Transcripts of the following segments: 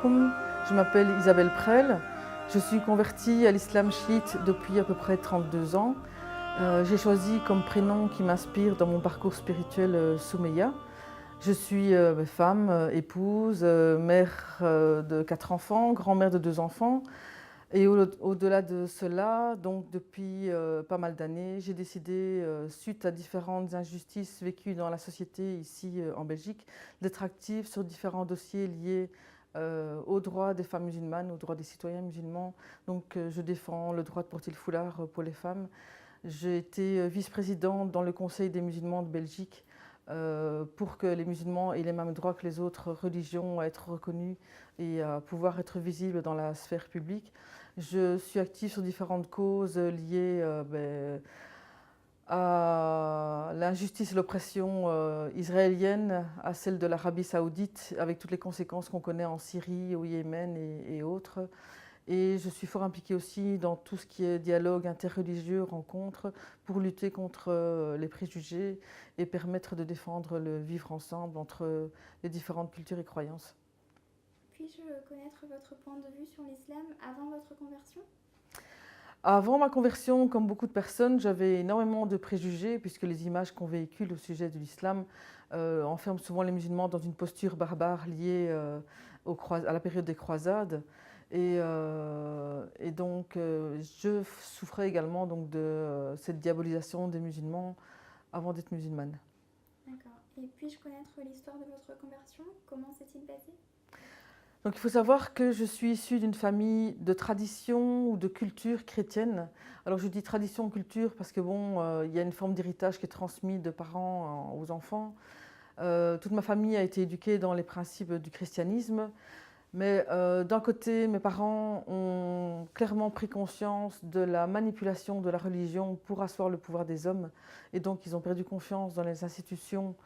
alaikum, je m'appelle Isabelle Prel, je suis convertie à l'islam chiite depuis à peu près 32 ans. J'ai choisi comme prénom qui m'inspire dans mon parcours spirituel Soumeya. Je suis femme, épouse, mère de 4 enfants, grand-mère de 2 enfants. Et au-delà de cela, donc depuis pas mal d'années, j'ai décidé, suite à différentes injustices vécues dans la société ici en Belgique, d'être active sur différents dossiers liés aux droits des femmes musulmanes, aux droits des citoyens musulmans. Donc je défends le droit de porter le foulard pour les femmes. J'ai été vice-présidente dans le Conseil des musulmans de Belgique pour que les musulmans aient les mêmes droits que les autres religions à être reconnus et à pouvoir être visibles dans la sphère publique. Je suis active sur différentes causes liées à l'injustice et l'oppression israélienne, à celle de l'Arabie saoudite, avec toutes les conséquences qu'on connaît en Syrie, au Yémen et autres. Et je suis fort impliquée aussi dans tout ce qui est dialogue interreligieux, rencontres, pour lutter contre les préjugés et permettre de défendre le vivre ensemble entre les différentes cultures et croyances. Puis-je connaître votre point de vue sur l'islam avant votre conversion? Avant ma conversion, comme beaucoup de personnes, j'avais énormément de préjugés puisque les images qu'on véhicule au sujet de l'islam enferment souvent les musulmans dans une posture barbare liée à la période des croisades. Et donc, je souffrais également donc, de cette diabolisation des musulmans avant d'être musulmane. D'accord. Et puis-je connaître l'histoire de votre conversion? Comment s'est-il passé? Donc il faut savoir que je suis issue d'une famille de tradition ou de culture chrétienne. Alors je dis tradition, culture parce que bon, il y a une forme d'héritage qui est transmis de parents aux enfants. Toute ma famille a été éduquée dans les principes du christianisme. Mais d'un côté, mes parents ont clairement pris conscience de la manipulation de la religion pour asseoir le pouvoir des hommes. Et donc ils ont perdu confiance dans les institutions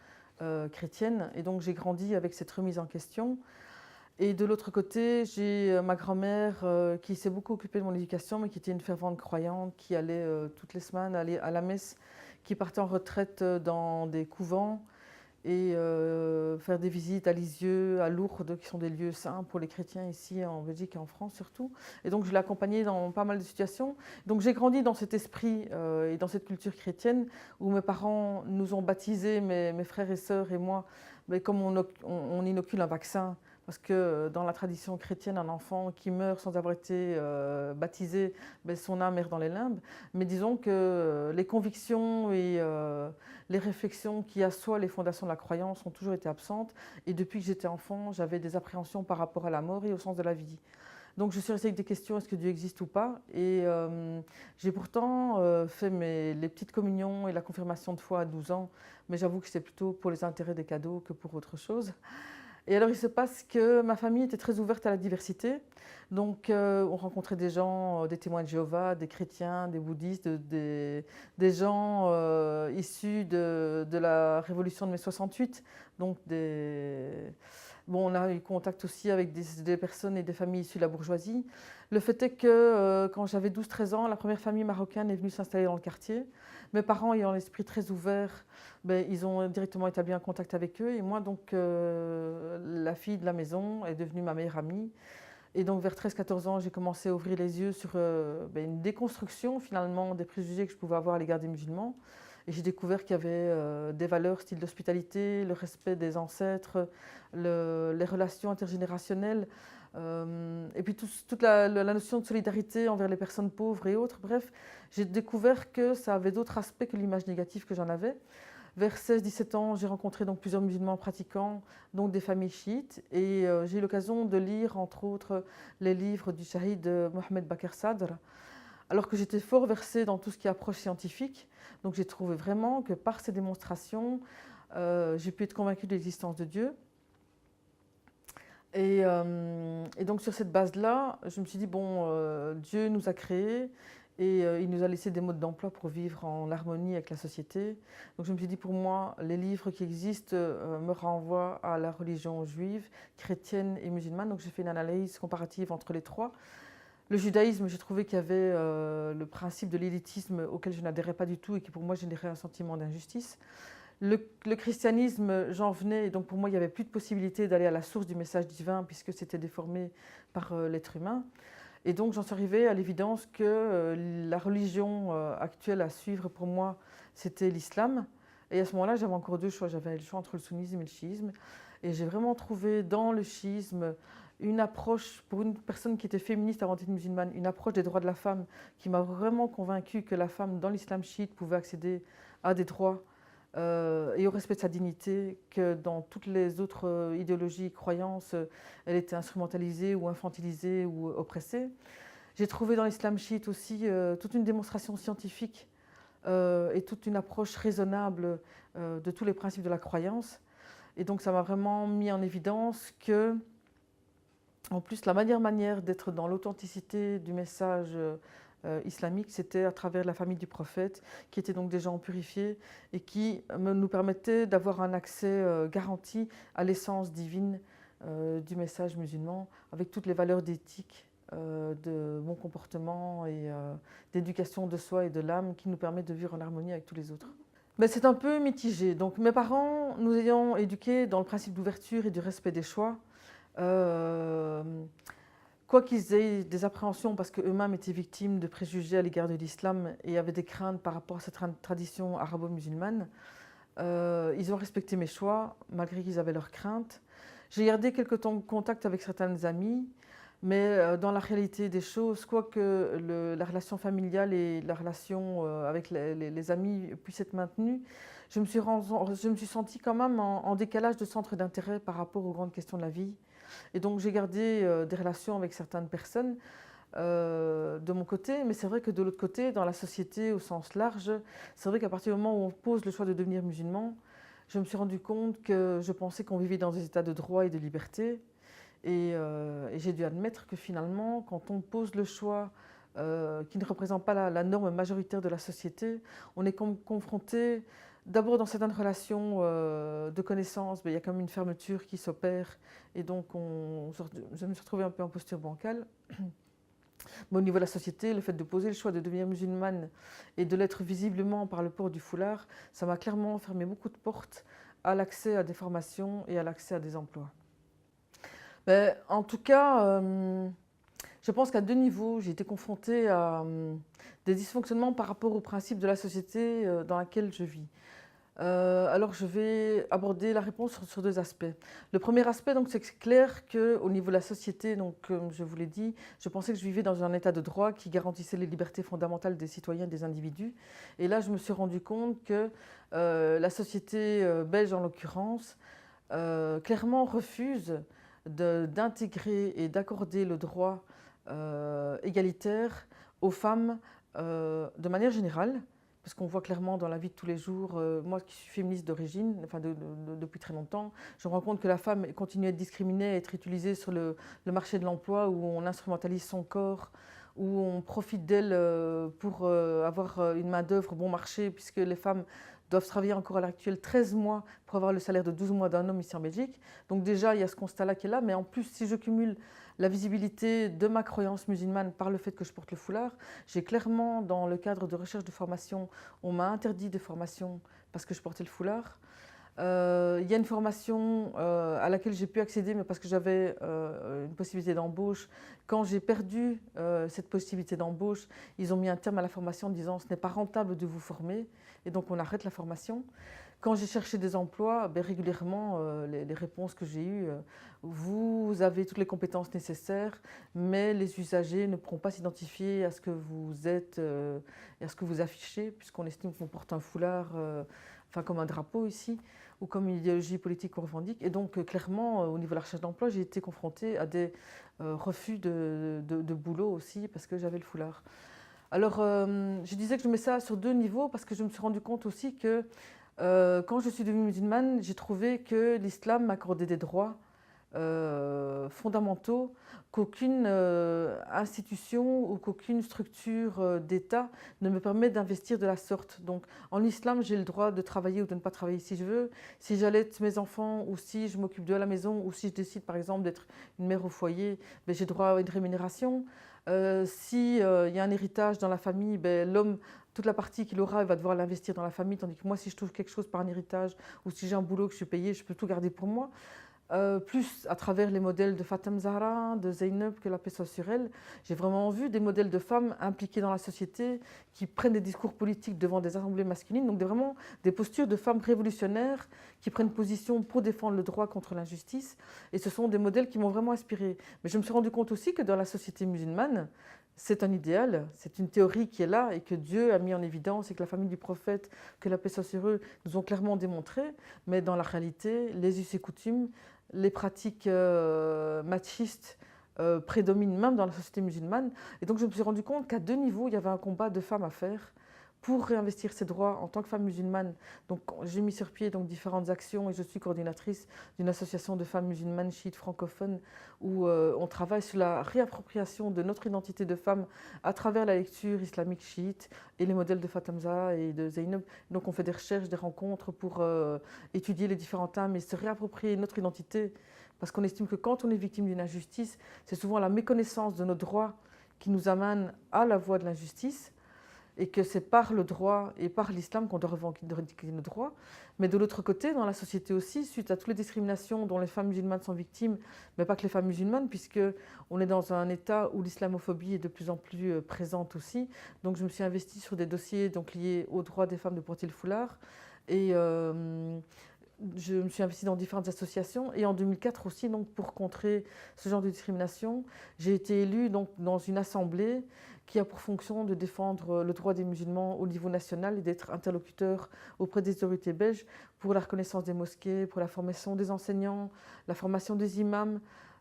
chrétiennes. Et donc j'ai grandi avec cette remise en question. Et de l'autre côté, j'ai ma grand-mère qui s'est beaucoup occupée de mon éducation, mais qui était une fervente croyante, qui allait toutes les semaines aller à la messe, qui partait en retraite dans des couvents et faire des visites à Lisieux, à Lourdes, qui sont des lieux saints pour les chrétiens ici en Belgique et en France surtout. Et donc je l'ai accompagnée dans pas mal de situations. Donc j'ai grandi dans cet esprit et dans cette culture chrétienne où mes parents nous ont baptisés, mes frères et sœurs et moi, mais comme on inocule un vaccin. Parce que dans la tradition chrétienne, un enfant qui meurt sans avoir été baptisé, ben son âme erre dans les limbes. Mais disons que les convictions et les réflexions qui assoient les fondations de la croyance ont toujours été absentes. Et depuis que j'étais enfant, j'avais des appréhensions par rapport à la mort et au sens de la vie. Donc je suis restée avec des questions, est-ce que Dieu existe ou pas? Et j'ai pourtant fait les petites communions et la confirmation de foi à 12 ans, mais j'avoue que c'était plutôt pour les intérêts des cadeaux que pour autre chose. Et alors il se passe que ma famille était très ouverte à la diversité. Donc on rencontrait des gens, des témoins de Jéhovah, des chrétiens, des bouddhistes, des gens issus de la révolution de mai 68. Donc bon, on a eu contact aussi avec des personnes et des familles issues de la bourgeoisie. Le fait est que quand j'avais 12-13 ans, la première famille marocaine est venue s'installer dans le quartier. Mes parents ayant l'esprit très ouvert, ben, ils ont directement établi un contact avec eux. Et moi, donc, la fille de la maison est devenue ma meilleure amie. Et donc, vers 13-14 ans, j'ai commencé à ouvrir les yeux sur une déconstruction, finalement, des préjugés que je pouvais avoir à l'égard des musulmans. Et j'ai découvert qu'il y avait des valeurs, style d'hospitalité, le respect des ancêtres, les relations intergénérationnelles, et puis toute la notion de solidarité envers les personnes pauvres et autres. Bref, j'ai découvert que ça avait d'autres aspects que l'image négative que j'en avais. Vers 16-17 ans, j'ai rencontré donc plusieurs musulmans pratiquants, donc des familles chiites, et j'ai eu l'occasion de lire, entre autres, les livres du shahid Mohamed Bakr Sadr, alors que j'étais fort versée dans tout ce qui est approche scientifique. Donc j'ai trouvé vraiment que par ces démonstrations, j'ai pu être convaincue de l'existence de Dieu. Et donc sur cette base-là, je me suis dit, bon, Dieu nous a créés et il nous a laissé des modes d'emploi pour vivre en harmonie avec la société. Donc je me suis dit, pour moi, les livres qui existent me renvoient à la religion juive, chrétienne et musulmane. Donc j'ai fait une analyse comparative entre les trois. Le judaïsme, j'ai trouvé qu'il y avait le principe de l'élitisme auquel je n'adhérais pas du tout et qui pour moi générait un sentiment d'injustice. Le christianisme, j'en venais, et donc pour moi, il n'y avait plus de possibilité d'aller à la source du message divin puisque c'était déformé par l'être humain. Et donc j'en suis arrivée à l'évidence que la religion actuelle à suivre pour moi, c'était l'islam. Et à ce moment-là, j'avais encore deux choix. J'avais le choix entre le sunnisme et le chiisme. Et j'ai vraiment trouvé dans le chiisme une approche, pour une personne qui était féministe avant d'être musulmane, une approche des droits de la femme qui m'a vraiment convaincue que la femme dans l'islam chiite pouvait accéder à des droits et au respect de sa dignité, que dans toutes les autres idéologies, croyances, elle était instrumentalisée ou infantilisée ou oppressée. J'ai trouvé dans l'islam chiite aussi toute une démonstration scientifique et toute une approche raisonnable de tous les principes de la croyance. Et donc ça m'a vraiment mis en évidence que, en plus, la meilleure manière d'être dans l'authenticité du message islamique, c'était à travers la famille du prophète, qui étaient donc des gens purifiés et qui nous permettaient d'avoir un accès garanti à l'essence divine du message musulman, avec toutes les valeurs d'éthique, de bon comportement et d'éducation de soi et de l'âme qui nous permettent de vivre en harmonie avec tous les autres. Mais c'est un peu mitigé. Donc mes parents nous ayant éduqués dans le principe d'ouverture et du respect des choix, quoi qu'ils aient des appréhensions parce qu'eux-mêmes étaient victimes de préjugés à l'égard de l'islam et avaient des craintes par rapport à cette tradition arabo-musulmane, ils ont respecté mes choix malgré qu'ils avaient leurs craintes. J'ai gardé quelques temps de contact avec certaines amies, mais dans la réalité des choses, quoique la relation familiale et la relation avec les amis puissent être maintenues, je me suis sentie quand même en décalage de centre d'intérêt par rapport aux grandes questions de la vie. Et donc j'ai gardé des relations avec certaines personnes de mon côté, mais c'est vrai que de l'autre côté, dans la société au sens large, c'est vrai qu'à partir du moment où on pose le choix de devenir musulman, je me suis rendu compte que je pensais qu'on vivait dans des états de droit et de liberté. Et j'ai dû admettre que finalement, quand on pose le choix qui ne représente pas la norme majoritaire de la société, on est confronté d'abord dans certaines relations de connaissances, il y a quand même une fermeture qui s'opère et donc je me suis retrouvée un peu en posture bancale. Mais au niveau de la société, le fait de poser le choix de devenir musulmane et de l'être visiblement par le port du foulard, ça m'a clairement fermé beaucoup de portes à l'accès à des formations et à l'accès à des emplois. Mais en tout cas, je pense qu'à deux niveaux, j'ai été confrontée à des dysfonctionnements par rapport aux principes de la société dans laquelle je vis. Alors je vais aborder la réponse sur deux aspects. Le premier aspect, donc, c'est que c'est clair qu'au niveau de la société, donc, comme je vous l'ai dit, je pensais que je vivais dans un état de droit qui garantissait les libertés fondamentales des citoyens et des individus. Et là, je me suis rendu compte que la société belge, en l'occurrence, clairement refuse d'intégrer et d'accorder le droit égalitaire aux femmes de manière générale. Parce qu'on voit clairement dans la vie de tous les jours, moi qui suis féministe d'origine, enfin depuis très longtemps, je me rends compte que la femme continue à être discriminée, à être utilisée sur le marché de l'emploi où on instrumentalise son corps, où on profite d'elle pour avoir une main-d'œuvre bon marché, puisque les femmes doivent travailler encore à l'heure actuelle 13 mois pour avoir le salaire de 12 mois d'un homme ici en Belgique. Donc déjà, il y a ce constat-là qui est là, mais en plus, si je cumule la visibilité de ma croyance musulmane par le fait que je porte le foulard, j'ai clairement, dans le cadre de recherche de formation, on m'a interdit de formation parce que je portais le foulard. Il y a une formation à laquelle j'ai pu accéder, mais parce que j'avais une possibilité d'embauche. Quand j'ai perdu cette possibilité d'embauche, ils ont mis un terme à la formation en disant « ce n'est pas rentable de vous former » et donc on arrête la formation. Quand j'ai cherché des emplois, régulièrement, les réponses que j'ai eues, vous avez toutes les compétences nécessaires, mais les usagers ne pourront pas s'identifier à ce que vous êtes et à ce que vous affichez, puisqu'on estime qu'on porte un foulard, enfin comme un drapeau ici, ou comme une idéologie politique qu'on revendique. Et donc, clairement, au niveau de la recherche d'emploi, j'ai été confrontée à des refus de boulot aussi, parce que j'avais le foulard. Alors, je disais que je mets ça sur deux niveaux, parce que je me suis rendu compte aussi que quand je suis devenue musulmane, j'ai trouvé que l'islam m'accordait des droits fondamentaux qu'aucune institution ou qu'aucune structure d'État ne me permet d'investir de la sorte. Donc en islam, j'ai le droit de travailler ou de ne pas travailler si je veux, si j'allaite mes enfants ou si je m'occupe d'eux à la maison ou si je décide par exemple d'être une mère au foyer, j'ai droit à une rémunération. S'il y a un héritage dans la famille, l'homme toute la partie qu'il aura, il va devoir l'investir dans la famille, tandis que moi, si je touche quelque chose par un héritage ou si j'ai un boulot que je suis payée, je peux tout garder pour moi. Plus à travers les modèles de Fatem Zahra, de Zeynep, que la paix soit sur elle, j'ai vraiment vu des modèles de femmes impliquées dans la société, qui prennent des discours politiques devant des assemblées masculines, donc vraiment des postures de femmes révolutionnaires qui prennent position pour défendre le droit contre l'injustice. Et ce sont des modèles qui m'ont vraiment inspirée. Mais je me suis rendu compte aussi que dans la société musulmane, c'est un idéal, c'est une théorie qui est là et que Dieu a mis en évidence et que la famille du prophète, que la paix soit sur eux, nous ont clairement démontré. Mais dans la réalité, les us et coutumes, les pratiques machistes prédominent même dans la société musulmane. Et donc je me suis rendu compte qu'à 2 niveaux, il y avait un combat de femmes à faire pour réinvestir ses droits en tant que femme musulmane. Donc j'ai mis sur pied donc, différentes actions et je suis coordinatrice d'une association de femmes musulmanes chiites francophones où on travaille sur la réappropriation de notre identité de femme à travers la lecture islamique chiite et les modèles de Fatem Zahra et de Zeynep. Donc on fait des recherches, des rencontres pour étudier les différents thèmes et se réapproprier notre identité parce qu'on estime que quand on est victime d'une injustice, c'est souvent la méconnaissance de nos droits qui nous amène à la voie de l'injustice et que c'est par le droit et par l'islam qu'on doit revendiquer nos droits. Mais de l'autre côté, dans la société aussi, suite à toutes les discriminations dont les femmes musulmanes sont victimes, mais pas que les femmes musulmanes, puisqu'on est dans un état où l'islamophobie est de plus en plus présente aussi. Donc je me suis investie sur des dossiers donc, liés aux droits des femmes de porter le foulard. Et je me suis investie dans différentes associations. Et en 2004 aussi, donc, pour contrer ce genre de discrimination, j'ai été élue donc, dans une assemblée qui a pour fonction de défendre le droit des musulmans au niveau national et d'être interlocuteur auprès des autorités belges pour la reconnaissance des mosquées, pour la formation des enseignants, la formation des imams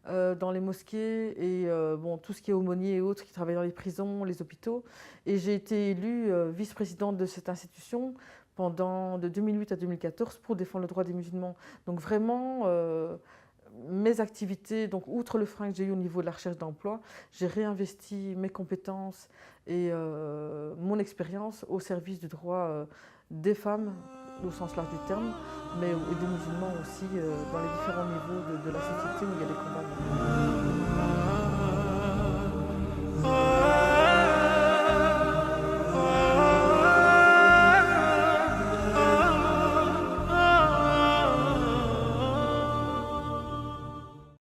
dans les mosquées et bon, tout ce qui est aumônier et autres qui travaillent dans les prisons, les hôpitaux. Et j'ai été élue vice-présidente de cette institution pendant de 2008 à 2014 pour défendre le droit des musulmans. Donc vraiment, mes activités, donc outre le frein que j'ai eu au niveau de la recherche d'emploi, j'ai réinvesti mes compétences et mon expérience au service du droit des femmes, au sens large du terme, mais et des musulmans aussi dans les différents niveaux de la société où il y a des combats.